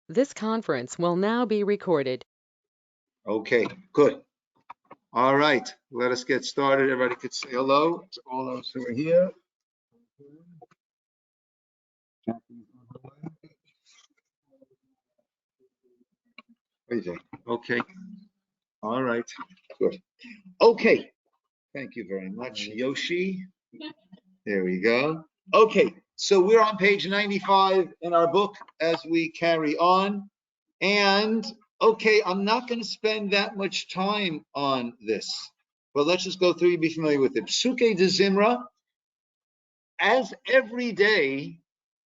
This conference will now be recorded. Okay, good. All right, let us get started. Everybody could say hello to all those who are here. Okay, all right, good. Okay, thank you very much, Yoshi. There we go. Okay, so we're on page 95 in our book as we carry on. And okay, I'm not going to spend that much time on this, but let's just go through and be familiar with it. Psuke de Zimra, as every day,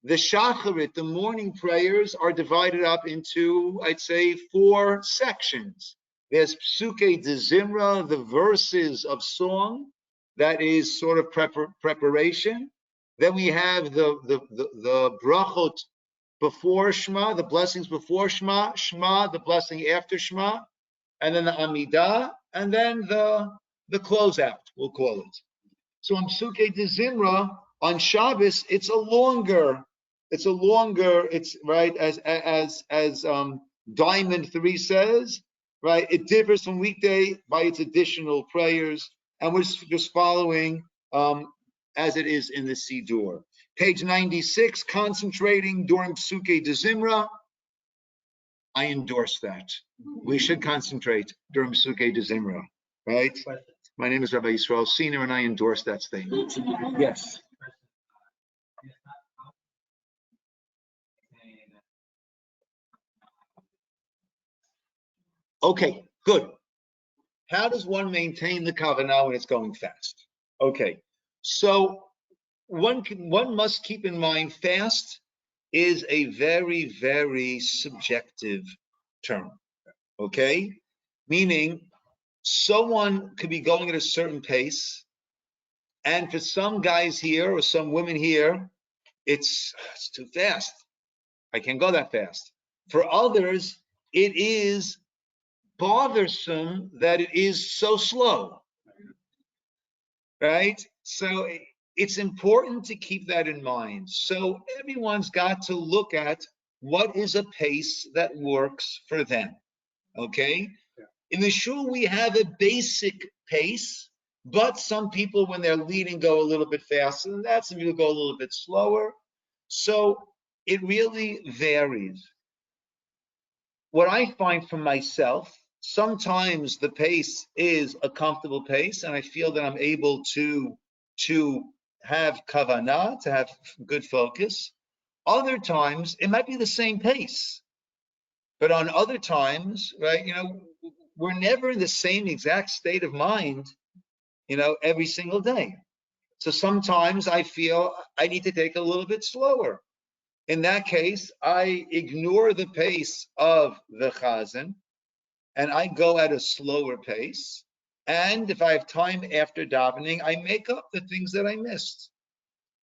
the Shacharit, the morning prayers, are divided up into, I'd say, 4 sections. There's Psuke de Zimra, the verses of song, that is sort of preparation. Then we have the brachot before Shema, the blessings before Shema, Shema, the blessing after Shema, and then the Amidah, and then the closeout, we'll call it. So on Psuke de Zimra, on Shabbos, it's right, as Diamond 3 says, right, it differs from weekday by its additional prayers, and we're just following as it is in the Siddur. Page 96, concentrating during Psuke de Zimra. I endorse that. We should concentrate during Psuke de Zimra, right? My name is Rabbi Yisroel, Ciner, and I endorse that statement. Yes. Okay, good. How does one maintain the kavanah when it's going fast? Okay, so one must keep in mind fast is a very, very subjective term. Okay, meaning someone could be going at a certain pace, and for some guys here or some women here, it's too fast. I can't go that fast. For others, it is bothersome that it is so slow, right? So it's important to keep that in mind. So everyone's got to look at what is a pace that works for them, okay? In the shul, we have a basic pace, but some people, when they're leading, go a little bit faster than that. Some people go a little bit slower. So it really varies. What I find for myself, sometimes the pace is a comfortable pace, and I feel that I'm able to have kavanah, to have good focus. Other times, it might be the same pace, but on other times, right, we're never in the same exact state of mind, every single day. So sometimes I feel I need to take a little bit slower. In that case, I ignore the pace of the chazan and I go at a slower pace. And if I have time after davening, I make up the things that I missed.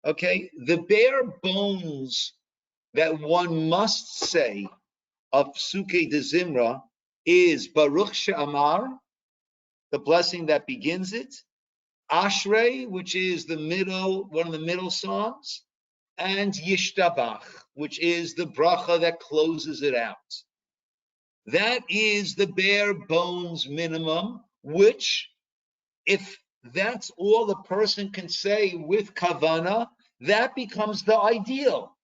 Okay, the bare bones that one must say of Psuke de Zimra is Baruch She'amar, the blessing that begins it, Ashrei, which is one of the middle songs, and Yishtabach, which is the bracha that closes it out. That is the bare bones minimum, which, if that's all the person can say with kavana, that becomes the ideal.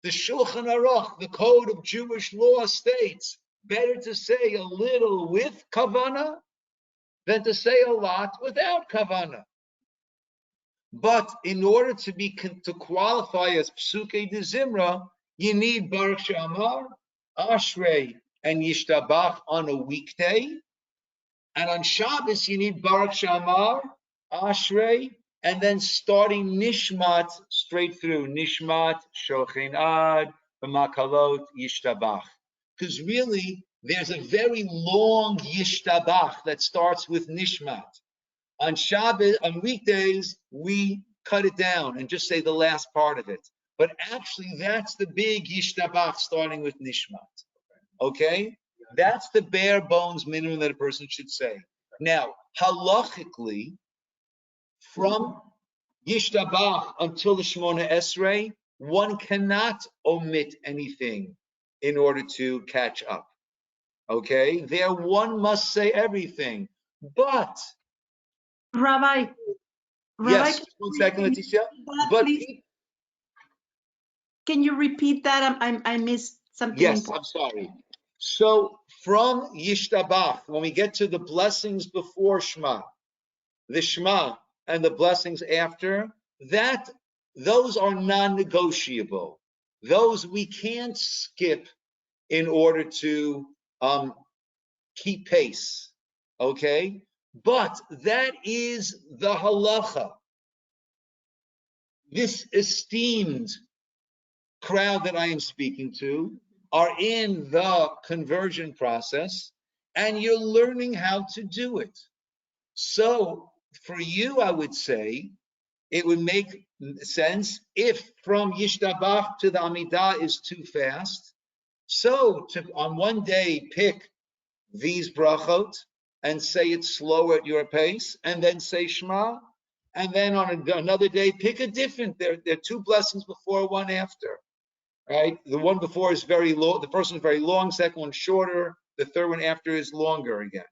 The Shulchan Aruch, the code of Jewish law, states better to say a little with kavana than to say a lot without kavana. But in order to qualify as Psuke de Zimra, you need Baruch She'amar, Ashrei, and Yishtabach on a weekday. And on Shabbos, you need Baruch She'amar, Ashrei, and then starting Nishmat straight through. Nishmat, Shochin Ad, B'makalot, Yishtabach. Because really, there's a very long Yishtabach that starts with Nishmat. On Shabbos, on weekdays, we cut it down and just say the last part of it. But actually, that's the big Yishtabach starting with Nishmat. Okay? That's the bare bones minimum that a person should say. Now, halachically, from Yishtabach until the Shemona Esrei, one cannot omit anything. in order to catch up. Okay, there one must say everything, but Rabbi, yes, just 1 second, Leticia. But please? Can you repeat that? I missed something. Yes, important. I'm sorry. So from Yishtabach, when we get to the blessings before Shema, the Shema and the blessings after, those are non-negotiable. Those we can't skip in order to keep pace. Okay? But that is the halacha. This esteemed crowd that I am speaking to are in the conversion process, and you're learning how to do it. So for you, I would say it would make sense if from Yishtabach to the Amidah is too fast. So on one day pick these brachot and say it slower at your pace, and then say Shema, and then on another day pick a different. There are 2 blessings before, 1 after. Right? The one before is very long, the first one's very long, second one's shorter, the third one after is longer again.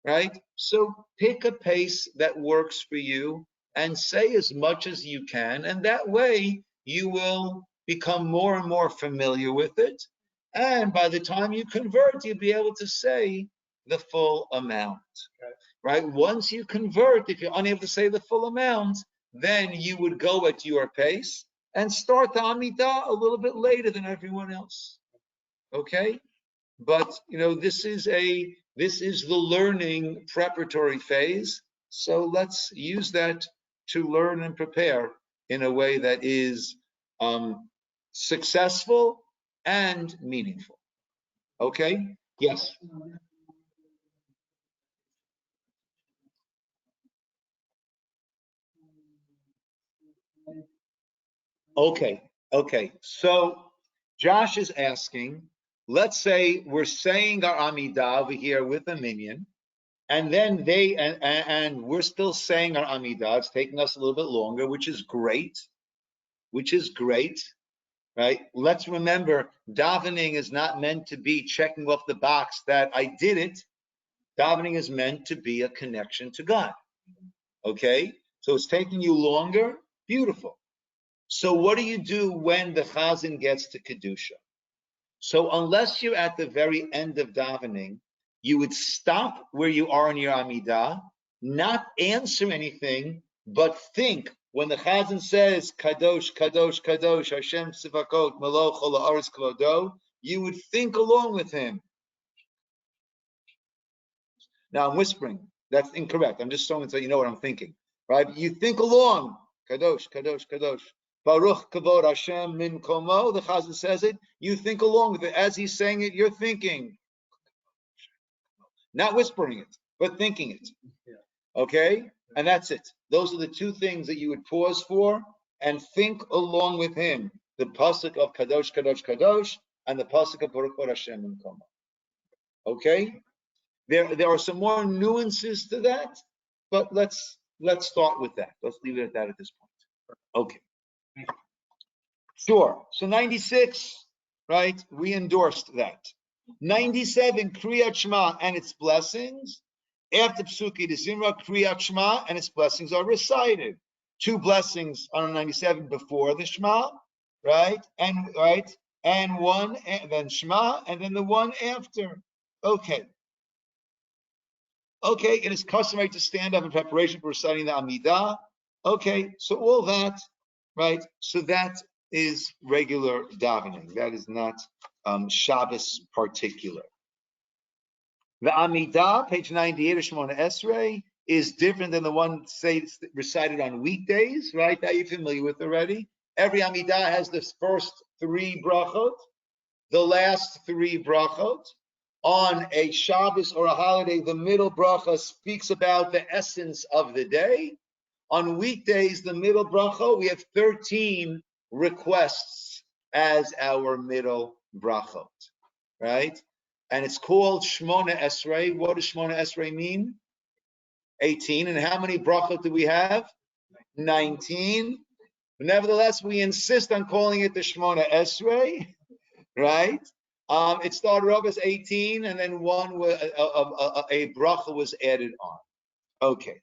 Right? So pick a pace that works for you and say as much as you can, and that way you will become more and more familiar with it. And by the time you convert, you'll be able to say the full amount. Right? Once you convert, if you're unable to say the full amount, then you would go at your pace and start the Amidah a little bit later than everyone else. Okay? But this is the learning preparatory phase. So let's use that to learn and prepare in a way that is successful and meaningful. Okay? Yes. Okay. So Josh is asking, let's say we're saying our Amidah over here with a minyan, and then and we're still saying our Amidah. It's taking us a little bit longer, which is great. Right? Let's remember, davening is not meant to be checking off the box that I did it. Davening is meant to be a connection to God. Okay? So it's taking you longer. Beautiful. So what do you do when the chazan gets to Kedusha? So unless you're at the very end of davening, you would stop where you are in your Amidah, not answer anything, but think. When the chazan says, Kadosh, Kadosh, Kadosh, Hashem Sivakot, Meloch, Ha'aretz Kvodo, you would think along with him. Now I'm whispering. That's incorrect. I'm just showing so you know what I'm thinking. Right? You think along. Kadosh, Kadosh, Kadosh. Baruch Kavod Hashem Min Komo. The Chazan says it. You think along with it. As he's saying it, you're thinking. Not whispering it, but thinking it. Okay? And that's it. Those are the 2 things that you would pause for and think along with him. The pasuk of Kadosh, Kadosh, Kadosh, and the pasuk of Baruch Hashem Min Komo. Okay? There are some more nuances to that, but let's start with that. Let's leave it at that at this point. Okay. Sure. So 96, right? We endorsed that. 97, Kriyat Shema and its blessings. After Psuki de Zimra, Kriyat Shema and its blessings are recited. 2 blessings on 97 before the Shema, right? And one, and then Shema, and then the one after. Okay, it is customary to stand up in preparation for reciting the Amidah. Okay, so all that, right? So that is regular davening. That is not Shabbos particular. The Amidah, page 98 of Shemona Esrei, is different than the one recited on weekdays, right? That you're familiar with already. Every Amidah has the first 3 brachot, the last 3 brachot. On a Shabbos or a holiday, the middle bracha speaks about the essence of the day. On weekdays, the middle bracha, we have 13 requests as our middle brachot, right? And it's called Shmona Esrei. What does Shmona Esrei mean? 18. And how many brachot do we have? 19. But nevertheless, we insist on calling it the Shmona Esrei, right? It started off as 18, and then one was a bracha was added on. Okay.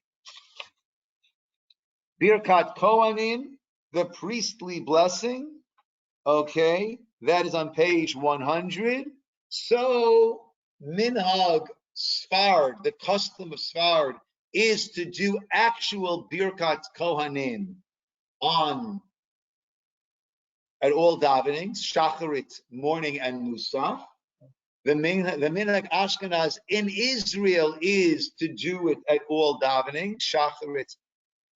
Birkat Kohanim, the priestly blessing. Okay, that is on page 100. So minhag Sfard, the custom of Sfard, is to do actual Birkat Kohanim at all davenings, Shacharit, morning, and Musaf. The minhag Ashkenaz in Israel is to do it at all davening, Shacharit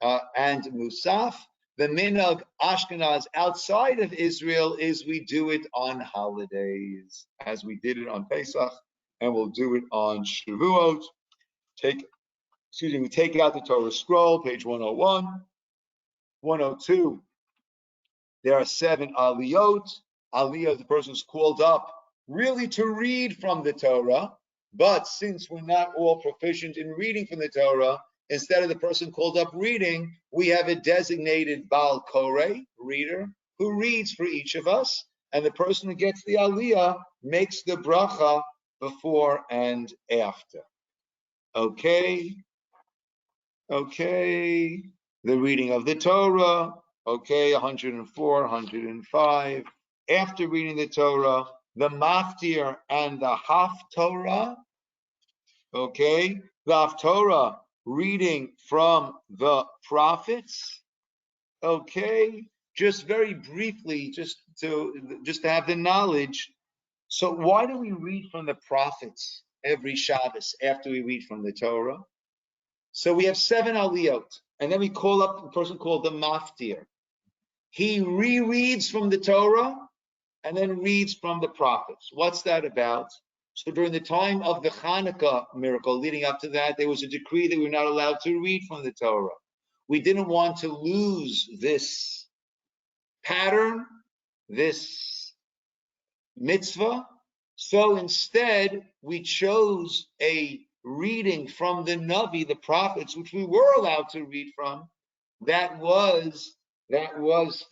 and Musaf. The minhag Ashkenaz outside of Israel is we do it on holidays, as we did it on Pesach, and we'll do it on Shavuot. We take out the Torah scroll, page 101, 102. There are 7 aliyot. Aliyah, the person is called up really to read from the Torah, but since we're not all proficient in reading from the Torah, instead of the person called up reading, we have a designated Baal Koreh, reader, who reads for each of us, and the person who gets the aliyah makes the bracha before and after. Okay. The reading of the Torah. Okay, 104, 105. After reading the Torah, the Maftir and the Haftorah. Okay, the Haftorah, reading from the prophets. Okay, just very briefly, just to have the knowledge. So why do we read from the prophets every Shabbos after we read from the Torah? So we have 7 aliyot, and then we call up the person called the Maftir. He rereads from the Torah and then reads from the prophets. What's that about? So during the time of the Hanukkah miracle, leading up to that, there was a decree that we were not allowed to read from the Torah. We didn't want to lose this pattern, this mitzvah. So instead, we chose a reading from the Navi, the prophets, which we were allowed to read from, that was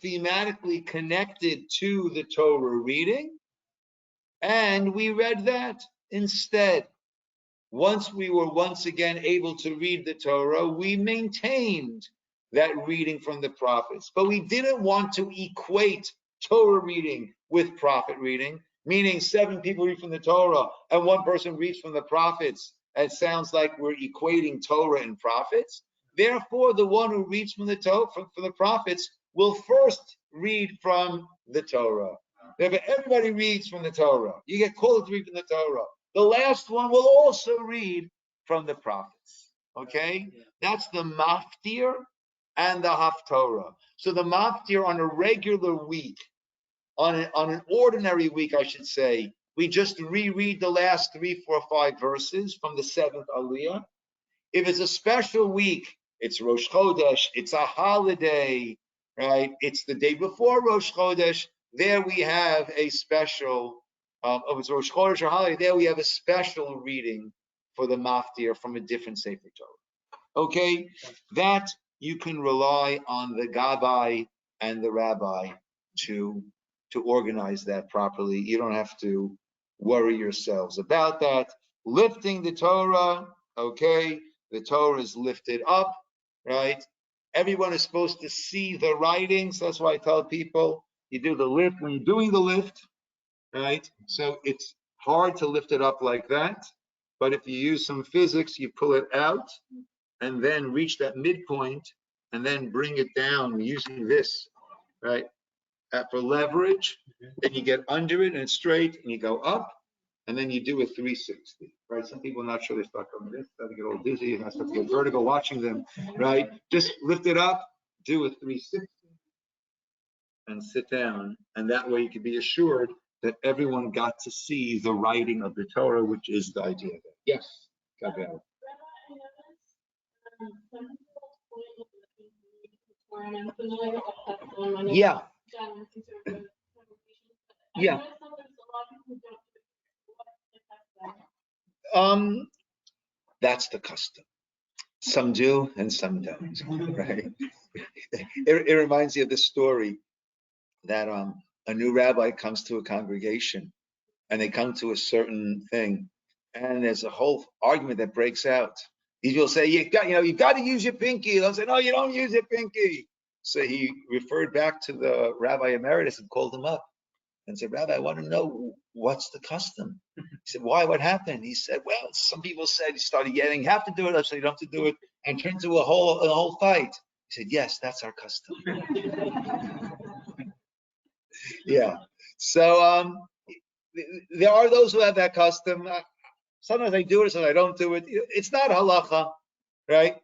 thematically connected to the Torah reading, and we read that instead. Once we were once again able to read the Torah, we maintained that reading from the prophets, but we didn't want to equate Torah reading with prophet reading, meaning 7 people read from the Torah and 1 person reads from the prophets. It sounds like we're equating Torah and prophets. Therefore, the one who reads from the Torah, from the prophets, will first read from the Torah. Everybody reads from the Torah. You get called to read from the Torah. The last one will also read from the prophets. Okay? That's the Maftir and the Haftorah. So the Maftir on a regular week, on an ordinary week, I should say, we just reread the last 3, 4, 5 verses from the 7th aliyah. If it's a special week, it's Rosh Chodesh, it's a holiday, right? It's the day before Rosh Chodesh. There we have a special, if it's Rosh Chodesh or holiday, there we have a special reading for the Maftir from a different Sefer Torah. Okay, that you can rely on the Gabbai and the Rabbi to organize that properly. You don't have to worry yourselves about that. Lifting the Torah, okay, the Torah is lifted up, right? Everyone is supposed to see the writings. That's why I tell people, you do the lift when you're doing the lift, right? So it's hard to lift it up like that, but if you use some physics, you pull it out and then reach that midpoint and then bring it down using this, right? For leverage, then you get under it and it's straight and you go up, and then you do a 360, right? Some people are not sure, they start going this, start to get all dizzy, and I start to get vertigo watching them, right? Just lift it up, do a 360, and sit down, and that way you can be assured that everyone got to see the writing of the Torah, which is the idea of it. Yes, Gabriel. Yeah. Yeah. That's the custom. Some do and some don't, right? It reminds me of this story that a new rabbi comes to a congregation and they come to a certain thing, and there's a whole argument that breaks out. These people say, you got to use your pinky. They'll say, no, you don't use your pinky. So he referred back to the Rabbi Emeritus and called him up and said, Rabbi, I want to know what's the custom. He said, why? What happened? He said, well, some people said, he started yelling, you have to do it. I said, you don't have to do it, and turned into a whole fight. He said, yes, that's our custom. Yeah. So there are those who have that custom. Sometimes I do it, sometimes I don't do it. It's not halacha, right?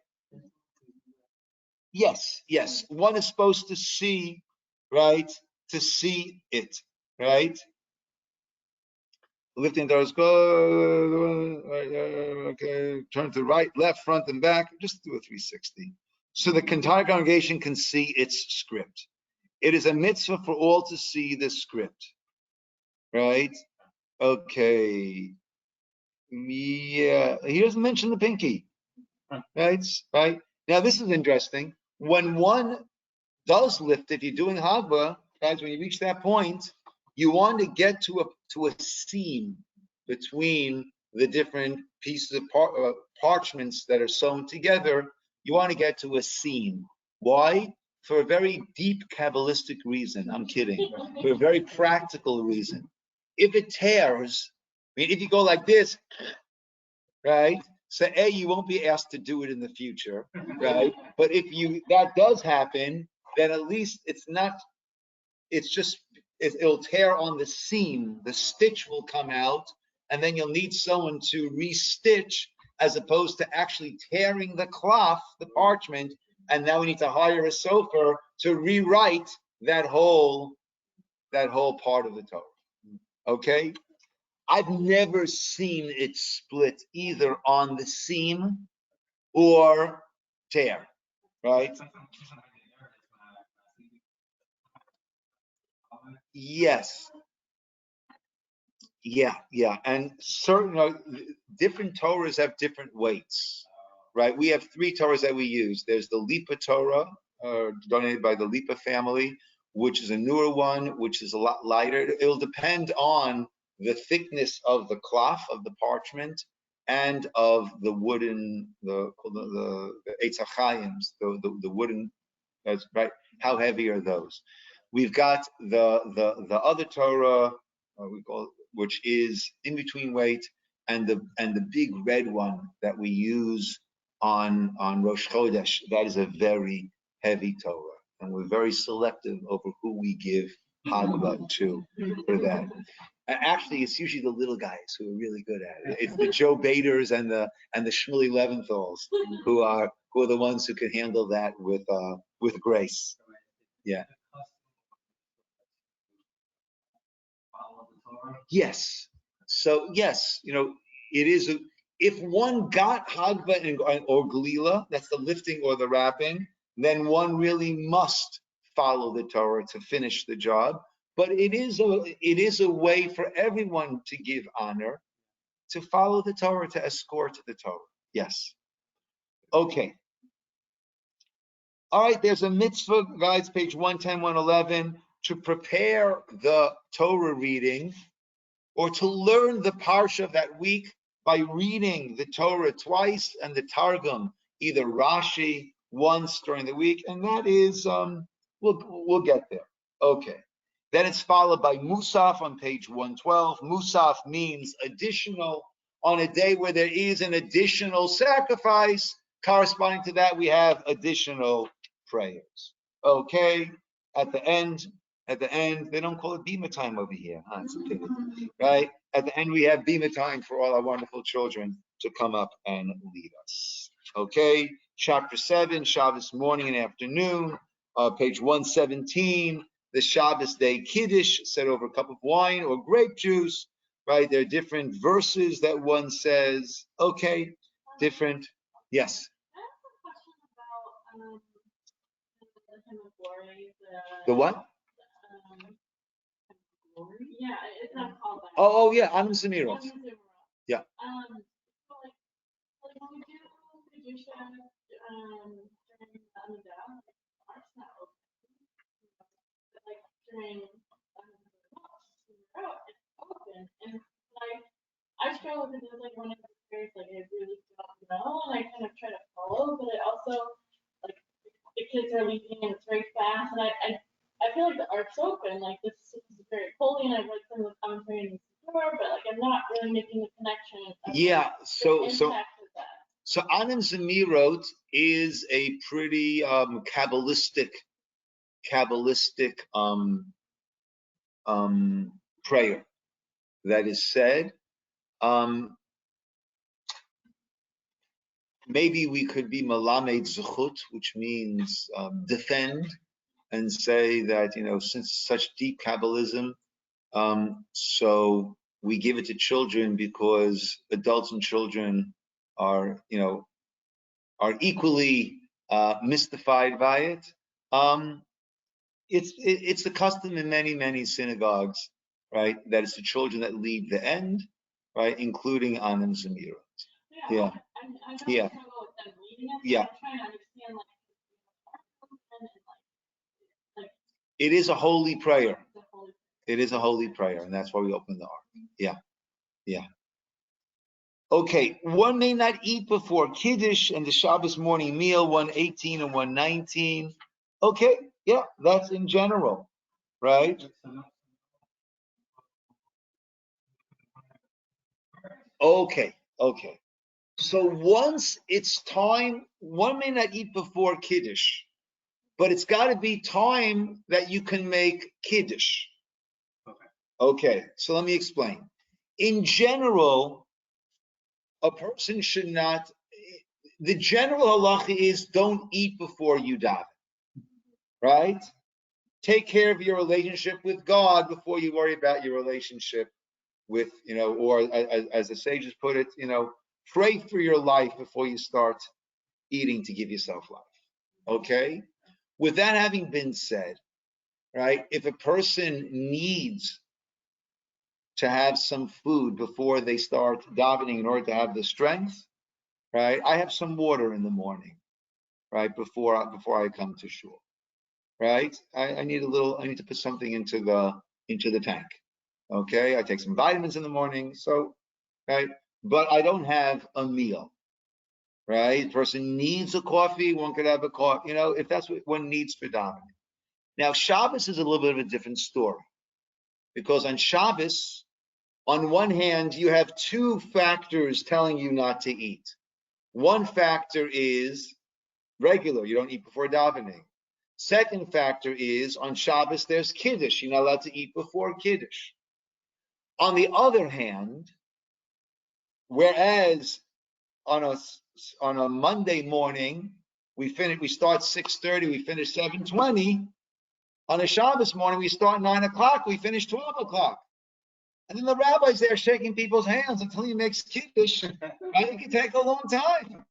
Yes, yes. One is supposed to see, right? To see it, right? Lifting doors, go, okay, turn to right, left, front, and back. Just do a 360. So the entire congregation can see its script. It is a mitzvah for all to see the script, right? Okay. Yeah, he doesn't mention the pinky, right? Right. Now this is interesting. When one does lift it, you're doing hagba, guys. When you reach that point, you want to get to a seam between the different pieces of parchments that are sewn together. You want to get to a seam. Why? For a very deep Kabbalistic reason. I'm kidding. For a very practical reason. If it tears, I mean, if you go like this, right? So you won't be asked to do it in the future, right? But if that does happen, then at least it'll tear on the seam, the stitch will come out, and then you'll need someone to restitch as opposed to actually tearing the cloth, the parchment, and now we need to hire a sofer to rewrite that whole part of the Torah. Okay? I've never seen it split either on the seam or tear, right? Yes. Yeah. And certain different Torahs have different weights, right? We have 3 Torahs that we use. There's the Lipa Torah, donated by the Lipa family, which is a newer one, which is a lot lighter. It'll depend on the thickness of the cloth of the parchment and of the wooden, the Eitz HaChaims, the wooden. That's right. How heavy are those? We've got the other Torah, we call it, which is in between weight, and the big red one that we use on Rosh Chodesh. That is a very heavy Torah, and we're very selective over who we give Haggadah to for that. And actually, it's usually the little guys who are really good at it. It's the Joe Baders and the Shmuley Leventhals who are the ones who can handle that with grace. Yeah. Yes. So yes, it is. If one got Hagba or Galila, that's the lifting or the wrapping, then one really must follow the Torah to finish the job. But it is a way for everyone to give honor, to follow the Torah, to escort the Torah. Yes. Okay. All right, there's a mitzvah, guys, page 110, 111, to prepare the Torah reading or to learn the parsha of that week by reading the Torah twice and the Targum, either Rashi once during the week, and that is, we'll get there. Okay. Then it's followed by Musaf on page 112. Musaf means additional, on a day where there is an additional sacrifice. Corresponding to that, we have additional prayers. Okay, at the end, they don't call it Bima time over here. It's a pity, right? At the end, we have Bima time for all our wonderful children to come up and lead us. Okay, chapter 7, Shabbos morning and afternoon, page 117, the Shabbos day Kiddush, said over a cup of wine or grape juice, right? There are different verses that one says. Okay, different. Yes. The what? Yeah, it's not called that. Oh yeah, Anum Zemirot. Yeah. struggle because like one of the prayers, like I really don't know, and I kind of try to follow, but it also like the kids are leaving and it's very fast, and I feel like the ark's open, like this is very holy, and I've read some of the commentary in the Torah, but like I'm not really making the connection. Of, Yeah. the impact of that. So Anim Zemirot is a pretty Kabbalistic prayer that is said. Maybe we could be Malamed Zuchut, which means defend, and say that, since such deep Kabbalism, so we give it to children because adults and children are equally mystified by it. It's the custom in many synagogues, right? That it's the children that lead the end, right, including Anim Zemirot. Yeah. Yeah. Yeah. It is a holy prayer. It is a holy prayer, and that's why we open the ark. Yeah. Yeah. Okay, one may not eat before Kiddush and the Shabbos morning meal, 118 and 119. Okay, yeah, that's in general, right? Okay. So once it's time, one may not eat before Kiddush, but it's got to be time that you can make Kiddush. Okay, so let me explain. In general, a person should not, the general halacha is don't eat before you daven, right? Take care of your relationship with God before you worry about your relationship with, or as the sages put it, pray for your life before you start eating to give yourself life. Okay? With that having been said, right, if a person needs to have some food before they start davening in order to have the strength, right, I have some water in the morning, right, before I come to shul, right? I need to put something into the tank. Okay, I take some vitamins in the morning, so, right, but I don't have a meal, right? The person needs a coffee, one could have a coffee, if that's what one needs for davening. Now, Shabbos is a little bit of a different story, because on Shabbos, on one hand, you have two factors telling you not to eat. One factor is regular, you don't eat before davening. Second factor is on Shabbos, there's Kiddush, you're not allowed to eat before Kiddush. On the other hand, whereas on a Monday morning, we start 6:30, we finish 7:20. On a Shabbos morning, we start 9 o'clock, we finish 12 o'clock. And then the rabbi's there shaking people's hands until he makes Kiddush. Right? It can take a long time,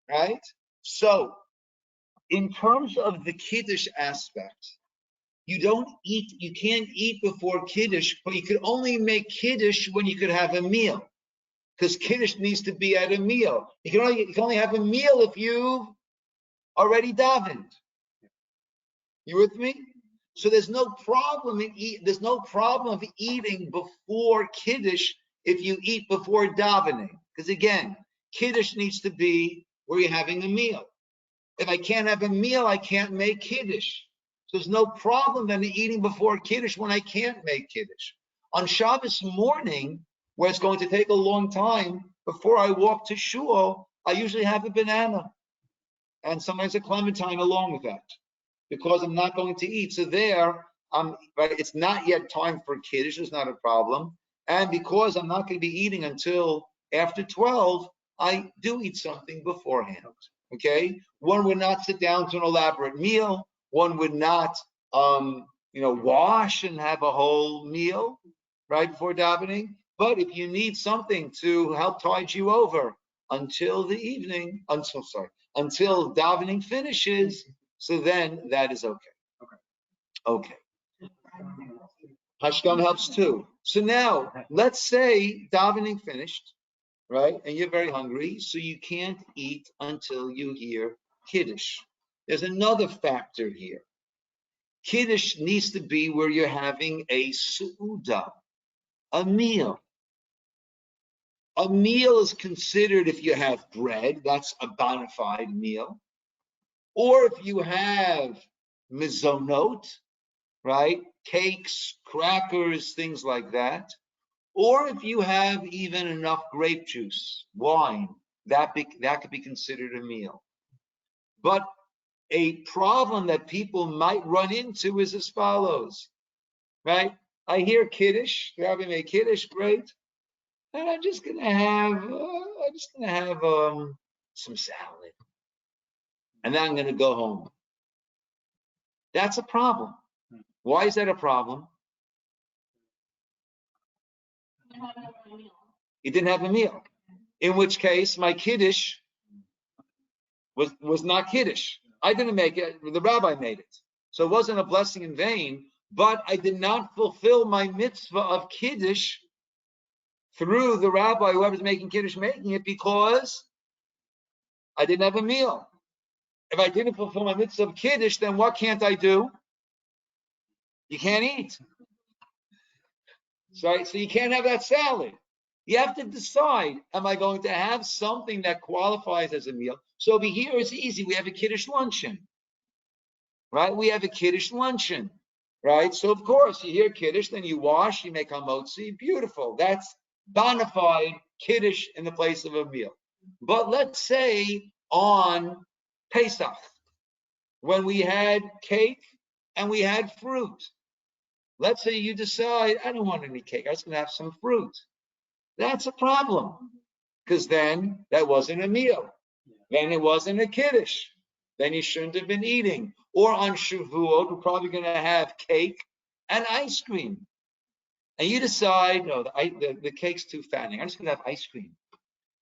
right? So, in terms of the Kiddush aspect, you can't eat before Kiddush, but you could only make Kiddush when you could have a meal. Because Kiddush needs to be at a meal. You can only have a meal if you've already davened. You with me? So there's no problem of eating before Kiddush if you eat before davening. Because again, Kiddush needs to be where you're having a meal. If I can't have a meal, I can't make Kiddush. So there's no problem then eating before Kiddush when I can't make Kiddush. On Shabbos morning, where it's going to take a long time, before I walk to shul, I usually have a banana and sometimes a clementine along with that, because I'm not going to eat. So there, but it's not yet time for Kiddush, it's not a problem. And because I'm not going to be eating until after 12, I do eat something beforehand. Okay? One would not sit down to an elaborate meal. One would not, wash and have a whole meal right before davening. But if you need something to help tide you over until the evening, until davening finishes, so then that is okay. Okay. Hashgam helps too. So now, let's say davening finished, right? And you're very hungry, so you can't eat until you hear Kiddush. There's another factor here. Kiddush needs to be where you're having a su'udah, a meal. A meal is considered if you have bread, that's a bona fide meal. Or if you have mizonot, right? Cakes, crackers, things like that. Or if you have even enough grape juice, wine, that could be considered a meal. But a problem that people might run into is as follows, right? I hear Kiddush, Rabbi made Kiddush, great. And I'm just gonna have some salad, and then I'm gonna go home. That's a problem. Why is that a problem? You didn't have a meal. In which case, my Kiddush was not Kiddush. I didn't make it, the rabbi made it. So it wasn't a blessing in vain, but I did not fulfill my mitzvah of Kiddush through the rabbi, whoever's making Kiddush, making it because I didn't have a meal. If I didn't fulfill my mitzvah of Kiddush, then what can't I do? You can't eat. So you can't have that salad. You have to decide, am I going to have something that qualifies as a meal? So over here, it's easy. We have a Kiddush luncheon, right? We have a Kiddush luncheon, right? So of course, you hear Kiddush, then you wash, you make hamotzi, beautiful. That's bona fide Kiddush in the place of a meal. But let's say on Pesach, when we had cake and we had fruit. Let's say you decide, I don't want any cake, I'm just going to have some fruit. That's a problem, because then that wasn't a meal. Then it wasn't a Kiddush. Then you shouldn't have been eating. Or on Shavuot, we're probably going to have cake and ice cream. And you decide, no, the cake's too fattening. I'm just going to have ice cream,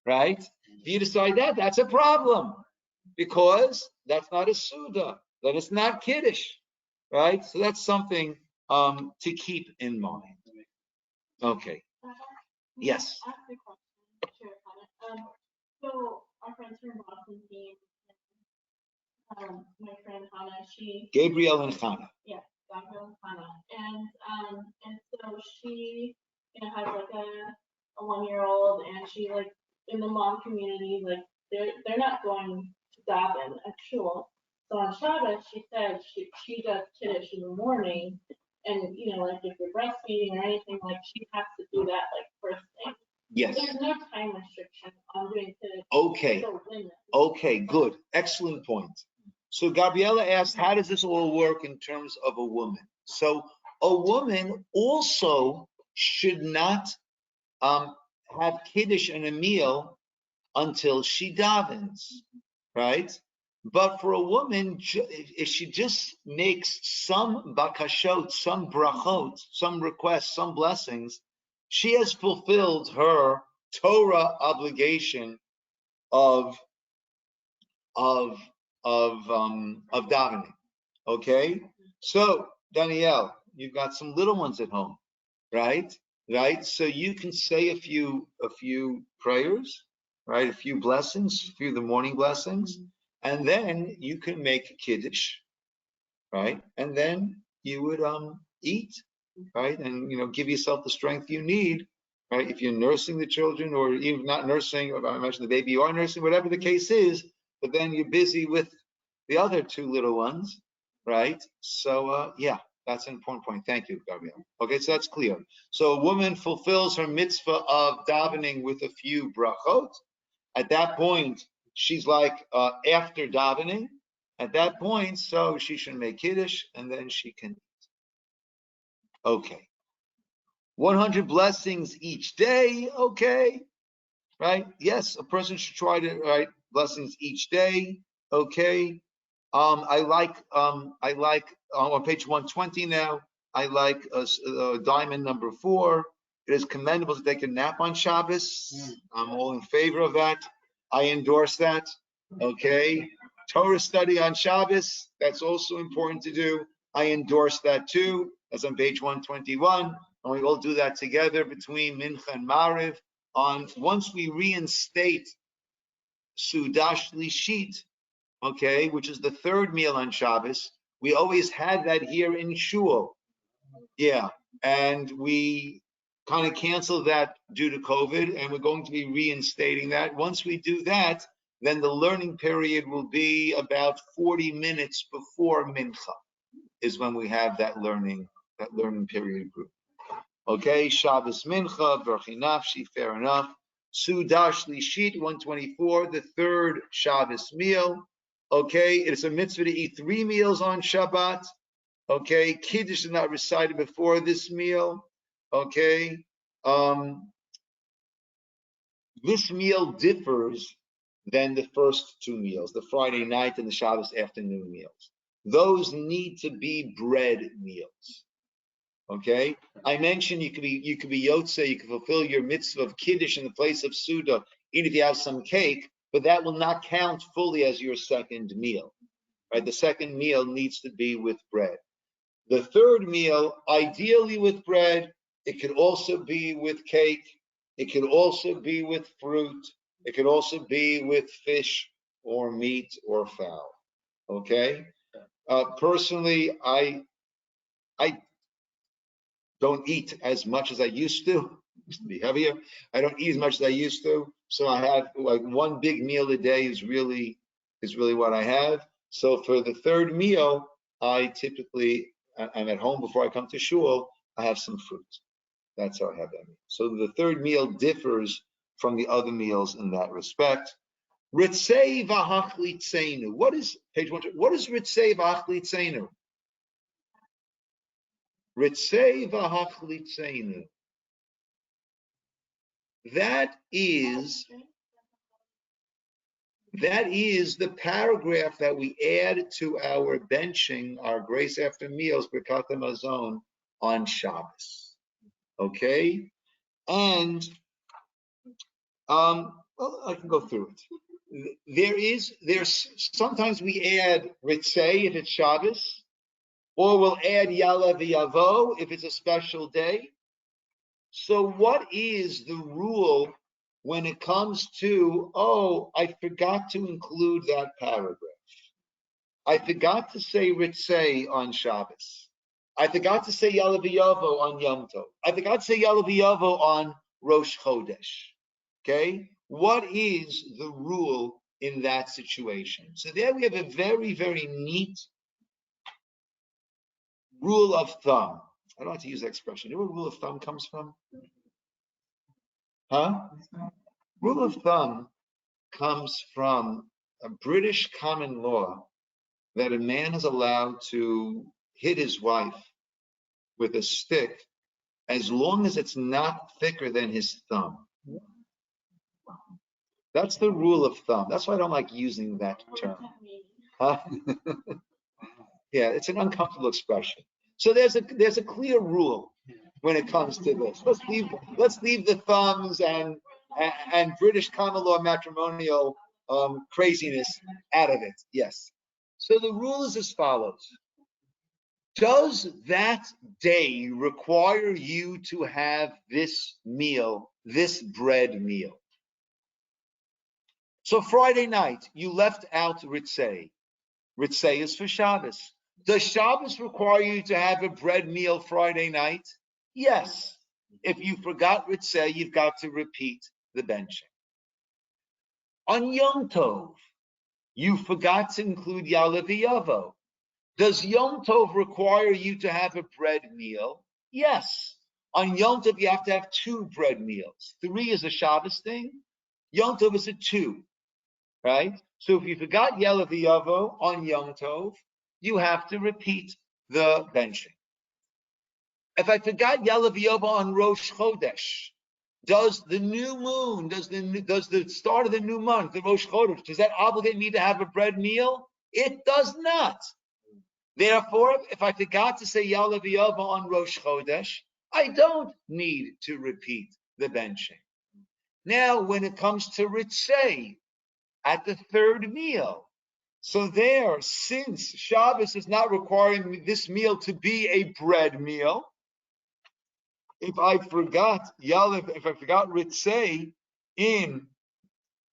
right? If you decide that, that's a problem, because that's not a Suda. Then it's not Kiddush, right? So that's something to keep in mind. Okay. Yes. I have a question. Share a comment. So our friends from Boston came. My friend Hannah, Gabriel and Hannah. Yeah, Gabriel and Hannah, and so she, has like a 1-year-old, and she like in the mom community, like they're not going to daven at shul. So on Shabbos, she said she does Kiddush in the morning, and like if you're breastfeeding or anything, like she has to do that like first thing. Yes. There's no time restriction on doing Kiddush. Okay. Okay, good. Excellent point. So Gabriella asked, how does this all work in terms of a woman? So a woman also should not have Kiddush and a meal until she davens, right? But for a woman, if she just makes some bakashot, some brachot, some requests, some blessings, she has fulfilled her Torah obligation of davening. Okay, so Danielle, you've got some little ones at home, right? Right. So you can say a few prayers, right? A few blessings, a few of the morning blessings, and then you can make Kiddush, right? And then you would eat, right? And give yourself the strength you need, right? If you're nursing the children, or even not nursing, or I imagine the baby you are nursing, whatever the case is, but then you're busy with the other two little ones, right? So yeah, that's an important point. Thank you, Gabriel. Okay, so that's clear. So a woman fulfills her mitzvah of davening with a few brachot. At that point, she's like after davening. At that point, so she should make Kiddush, and then she can eat. Okay. 100 blessings each day. Okay. Right? Yes, a person should try to write blessings each day. Okay. I like on page 120 now. I like diamond number 4. It is commendable to take a nap on Shabbos. I'm all in favor of that. I endorse that. Okay. Torah study on Shabbos. That's also important to do. I endorse that too. That's on page 121. And we all do that together between Mincha and Mariv. Once we reinstate Sudash Lishit, okay, which is the third meal on Shabbos, we always had that here in Shul. Yeah, and we kind of canceled that due to COVID, and we're going to be reinstating that. Once we do that, then the learning period will be about 40 minutes before Mincha, is when we have that learning period group. Okay, Shabbos Mincha, V'rchi Nafshi, fair enough. Sudash Lishit, 124, the third Shabbos meal. Okay, it's a mitzvah to eat 3 meals on Shabbat. Okay, Kiddush is not recited before this meal. Okay, this meal differs than the first 2 meals, the Friday night and the Shabbos afternoon meals. Those need to be bread meals. Okay, I mentioned you could be yotze, you can fulfill your mitzvah of Kiddush in the place of Suda, even if you have some cake, but that will not count fully as your second meal. Right, the second meal needs to be with bread. The third meal, ideally with bread. It could also be with cake. It could also be with fruit. It could also be with fish or meat or fowl. Okay. Personally, I don't eat as much as I used to. Used to be heavier. I don't eat as much as I used to. So I have like 1 big meal a day is really what I have. So for the third meal, I typically, I'm at home before I come to shul, I have some fruit. That's how I have that meal. So the third meal differs from the other meals in that respect. Ritzei v'hachlitzenu. What is page 1? What is ritzei v'hachlitzenu? Ritzei v'hachlitzenu. That is the paragraph that we add to our benching, our grace after meals, Birkat Hamazon, on Shabbos. Okay? And well, I can go through it. There's sometimes we add Ritzei if it's Shabbos, or we'll add Yala v'Yavo if it's a special day. So what is the rule when it comes to, oh, I forgot to include that paragraph. I forgot to say Ritzei on Shabbos. I forgot to say Yala v'Yavo on Yom Tov. I forgot to say Yala v'Yavo on Rosh Chodesh. Okay? What is the rule in that situation? So there we have a very, very neat rule of thumb. I don't like to use that expression. You know where rule of thumb comes from? Huh? Rule of thumb comes from a British common law that a man is allowed to hit his wife with a stick as long as it's not thicker than his thumb. That's the rule of thumb. That's why I don't like using that term. Huh? Yeah, it's an uncomfortable expression. So there's a clear rule when it comes to this. Let's leave the thumbs and British common law matrimonial craziness out of it. Yes. So the rule is as follows. Does that day require you to have this meal, this bread meal? So Friday night, you left out Ritzei. Ritzei is for Shabbos. Does Shabbos require you to have a bread meal Friday night? Yes. If you forgot Ritzei, you've got to repeat the benching. On Yom Tov, you forgot to include Yala v'Yavo. Does Yom Tov require you to have a bread meal? Yes. On Yom Tov, you have to have 2 bread meals. 3 is a Shabbos thing. Yom Tov is a 2, right? So if you forgot Yala v'Yavo on Yom Tov, you have to repeat the benching. If I forgot Yala v'Yavo on Rosh Chodesh, does the new moon, does the start of the new month, the Rosh Chodesh, does that obligate me to have a bread meal? It does not. Therefore, if I forgot to say Yala v'Yavo on Rosh Chodesh, I don't need to repeat the benching. Now, when it comes to Ritzei, at the third meal, so there, since Shabbos is not requiring this meal to be a bread meal, if I forgot Ritzei in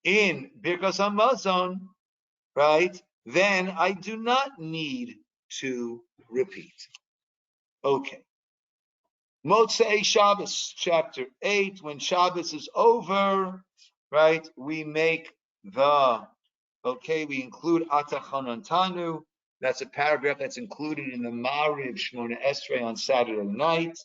Birkas Hamazon, right, then I do not need to repeat. Okay. Motzei Shabbos, chapter 8. When Shabbos is over, right, we make we include Atachonantanu. That's a paragraph that's included in the Ma'ariv Shmona Esrei on Saturday night.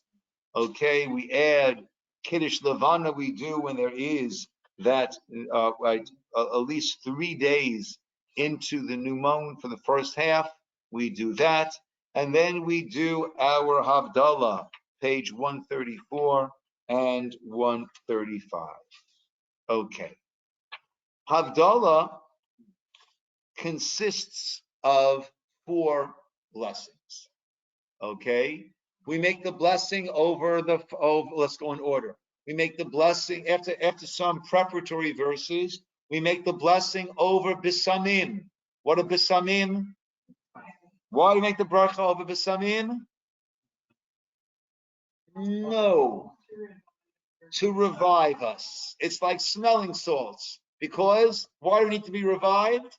Okay, we add Kiddush Levana. We do when there is that at least 3 days into the new moon for the first half. We do that, and then we do our Havdalah, page 134 and 135. Okay, Havdalah consists of 4 blessings. Okay, we make the blessing let's go in order. We make the blessing after some preparatory verses. We make the blessing over bisamim. What are bisamim? Why do we make the bracha over bisamim? No, to revive us. It's like smelling salts. Because why do we need to be revived?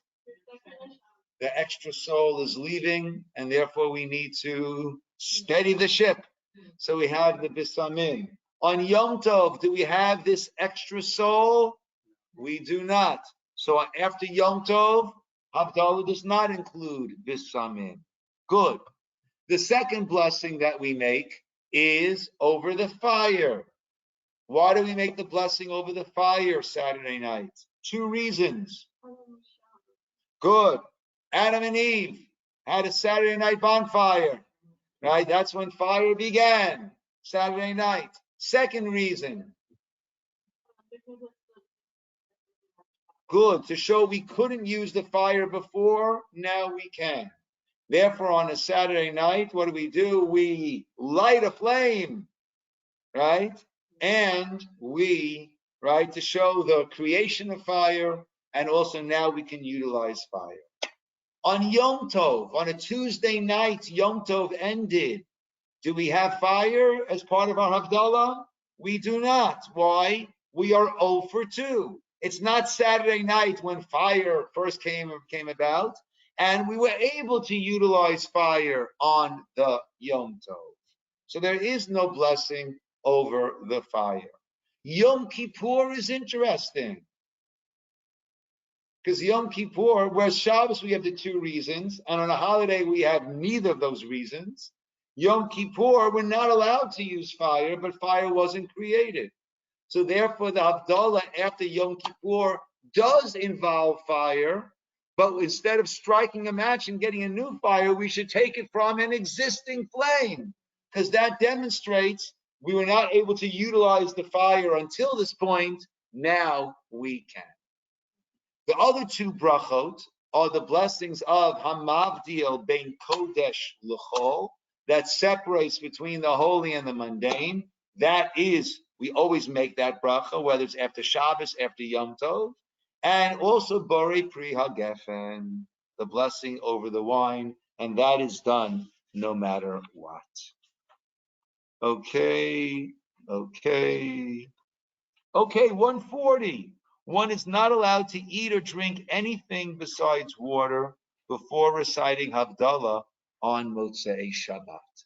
The extra soul is leaving, and therefore we need to steady the ship. So we have the bisamim. On Yom Tov, do we have this extra soul? We do not. So after Yom Tov, Havdalah does not include bisamim. Good. The second blessing that we make is over the fire. Why do we make the blessing over the fire Saturday night? 2 reasons. Good. Adam and Eve had a Saturday night bonfire, right? That's when fire began, Saturday night. Second reason. Good. To show we couldn't use the fire before, now we can. Therefore, on a Saturday night, what do? We light a flame, right? And to show the creation of fire, and also now we can utilize fire. On Yom Tov, on a Tuesday night, Yom Tov ended. Do we have fire as part of our Havdalah? We do not. Why? We are 0 for 2. It's not Saturday night when fire first came about, and we were able to utilize fire on the Yom Tov. So there is no blessing over the fire. Yom Kippur is interesting. Because Yom Kippur, whereas Shabbos we have the 2 reasons, and on a holiday we have neither of those reasons. Yom Kippur, we're not allowed to use fire, but fire wasn't created. So therefore the Havdalah after Yom Kippur does involve fire, but instead of striking a match and getting a new fire, we should take it from an existing flame, because that demonstrates we were not able to utilize the fire until this point. Now we can. The other 2 brachot are the blessings of Hamavdil Ben Kodesh L'chol, that separates between the holy and the mundane. That is, we always make that bracha, whether it's after Shabbos, after Yom Tov, and also Borei Pri HaGefen, the blessing over the wine, and that is done no matter what. Okay, 140. One is not allowed to eat or drink anything besides water before reciting Havdalah on Motzei Shabbat.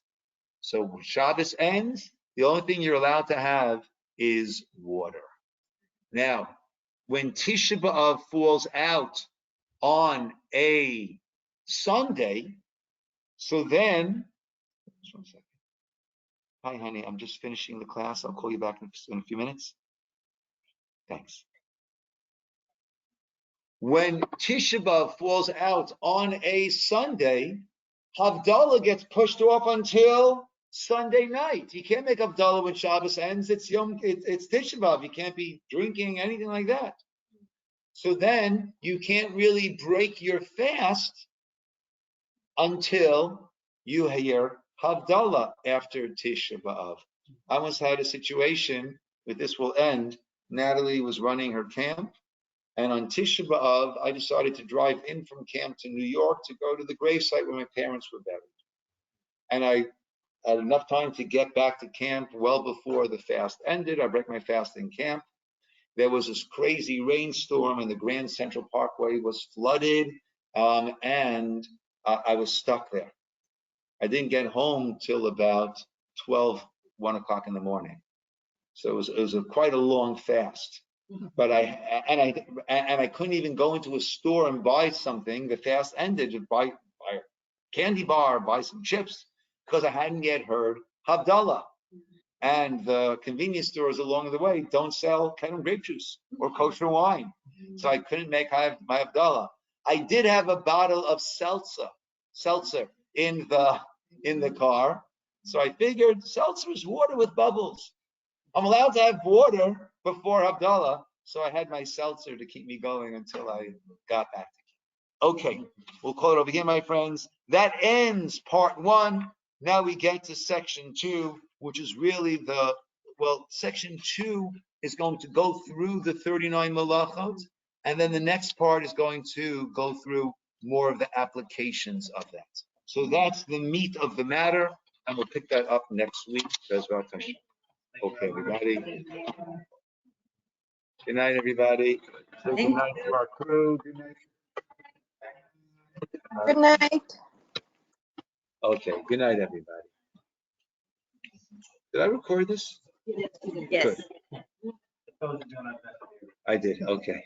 So Shabbos ends, the only thing you're allowed to have is water. Now, when Tisha B'Av falls out on a Sunday, so then, just 1 second. Hi, honey, I'm just finishing the class. I'll call you back in a few minutes. Thanks. When Tisha B'Av falls out on a Sunday, Havdalah gets pushed off until Sunday night. You can't make Havdalah when Shabbos ends. It's Tisha B'Av. You can't be drinking, anything like that. So then you can't really break your fast until you hear Havdalah after Tisha B'Av. I once had a situation, with this will end. Natalie was running her camp, and on Tisha B'Av, I decided to drive in from camp to New York to go to the gravesite where my parents were buried. And I had enough time to get back to camp well before the fast ended. I break my fast in camp. There was this crazy rainstorm, and the Grand Central Parkway was flooded, and I was stuck there. I didn't get home till about 12 1 o'clock in the morning. So it was quite a long fast. But I couldn't even go into a store and buy something. The fast ended to buy a candy bar, buy some chips, because I hadn't yet heard Havdalah. And the convenience stores along the way don't sell Kedem grape juice or kosher wine. So I couldn't make my Havdalah. I did have a bottle of seltzer in the car. So I figured seltzer is water with bubbles. I'm allowed to have water before Havdalah, so I had my seltzer to keep me going until I got back. Okay, we'll call it over here, my friends. That ends part 1. Now we get to section 2, which is really section 2 is going to go through the 39 malachot, and then the next part is going to go through more of the applications of that. So that's the meat of the matter, and we'll pick that up next week. Okay, everybody. Good night, everybody. Say good night to our crew. Good night. Good night. Okay, good night, everybody. Did I record this? Yes. Good. I did, okay.